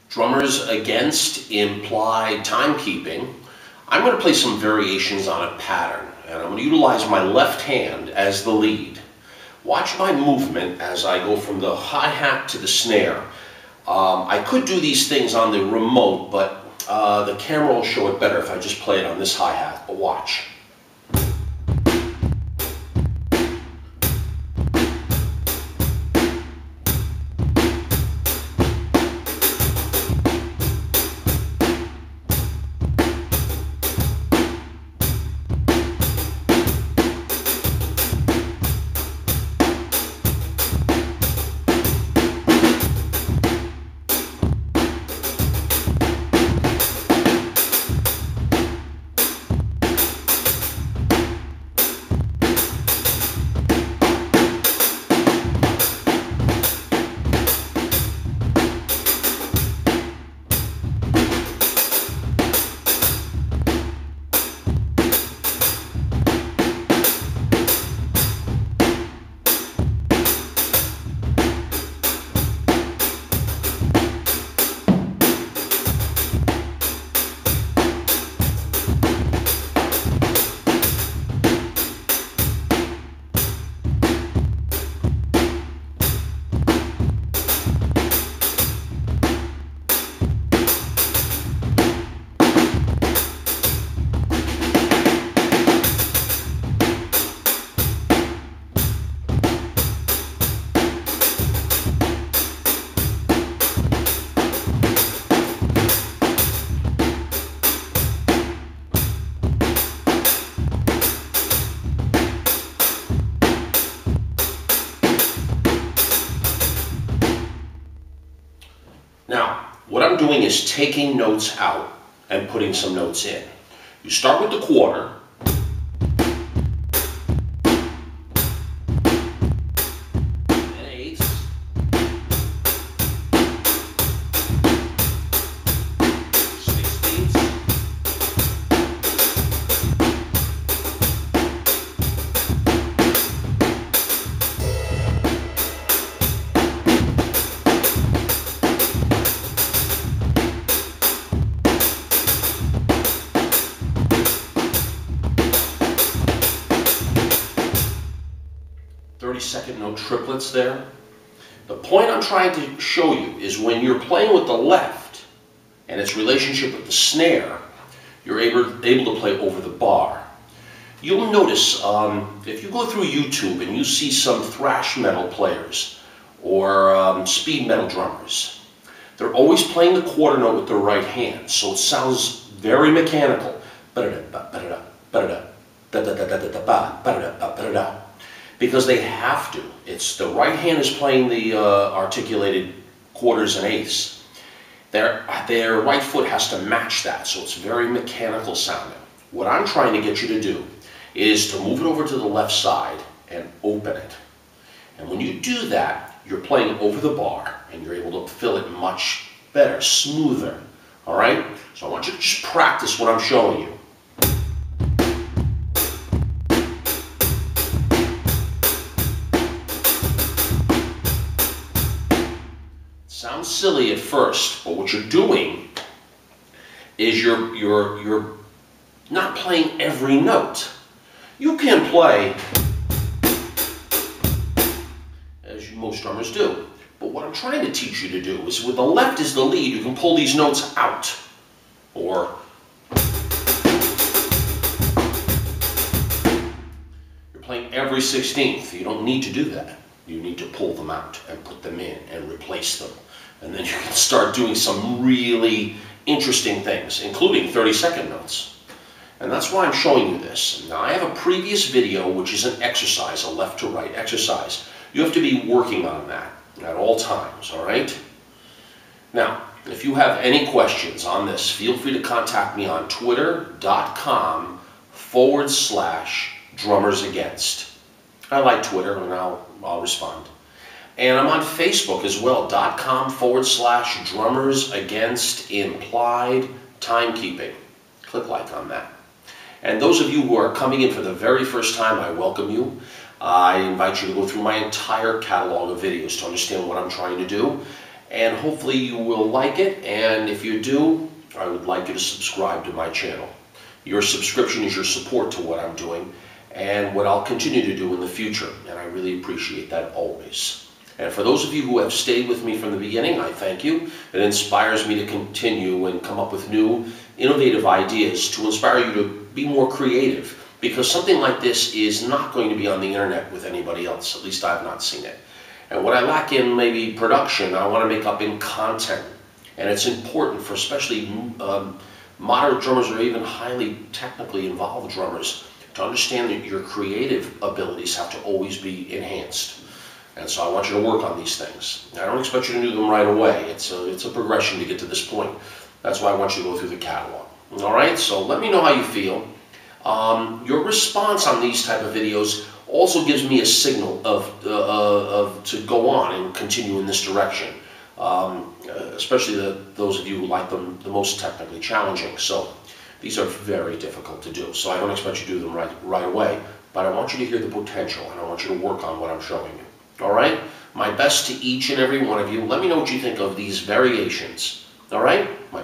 Drummers against implied timekeeping. I'm going to play some variations on a pattern, and I'm going to utilize my left hand as the lead. Watch my movement as I go from the hi-hat to the snare. I could do these things on the remote, but the camera will show it better if I just play it on this hi-hat, but watch. Now, what I'm doing is taking notes out and putting some notes in. You start with the quarter. And eighths. 16ths. 30-second note triplets there. The point I'm trying to show you is when you're playing with the left and its relationship with the snare, you're able to play over the bar. You'll notice if you go through YouTube and you see some thrash metal players or speed metal drummers, they're always playing the quarter note with their right hand, so it sounds very mechanical. Because they have to. It's the right hand is playing the articulated quarters and eighths. Their right foot has to match that, so it's very mechanical sounding. What I'm trying to get you to do is to move it over to the left side and open it. And when you do that, you're playing over the bar, and you're able to fill it much better, smoother. All right? So I want you to just practice what I'm showing you. Sounds silly at first, but what you're doing is you're not playing every note. You can play, as most drummers do, but what I'm trying to teach you to do is with the left as the lead, you can pull these notes out, or you're playing every 16th. You don't need to do that. You need to pull them out and put them in and replace them. And then you can start doing some really interesting things, including 30-second notes. And that's why I'm showing you this. Now, I have a previous video, which is an exercise, a left to right exercise. You have to be working on that at all times, all right? Now, if you have any questions on this, feel free to contact me on twitter.com/drummersagainst. I like Twitter, and I'll respond. And I'm on Facebook as well, .com/drummersagainst_implied timekeeping. Click like on that. And those of you who are coming in for the very first time, I welcome you. I invite you to go through my entire catalog of videos to understand what I'm trying to do. and hopefully you will like it. And if you do, I would like you to subscribe to my channel. Your subscription is your support to what I'm doing and what I'll continue to do in the future, and I really appreciate that always. And for those of you who have stayed with me from the beginning, I thank you. It inspires me to continue and come up with new, innovative ideas to inspire you to be more creative, because something like this is not going to be on the internet with anybody else. At least I've not seen it. And what I lack in maybe production, I want to make up in content. And it's important for especially moderate drummers or even highly technically involved drummers to understand that your creative abilities have to always be enhanced. And so I want you to work on these things. I don't expect you to do them right away. It's a progression to get to this point. That's why I want you to go through the catalog. All right, so let me know how you feel. Your response on these type of videos also gives me a signal to go on and continue in this direction. Especially those of you who like them the most technically challenging. So these are very difficult to do. So I don't expect you to do them right away, but I want you to hear the potential, and I want you to work on what I'm showing you. All right? My best to each and every one of you. Let me know what you think of these variations. All right? My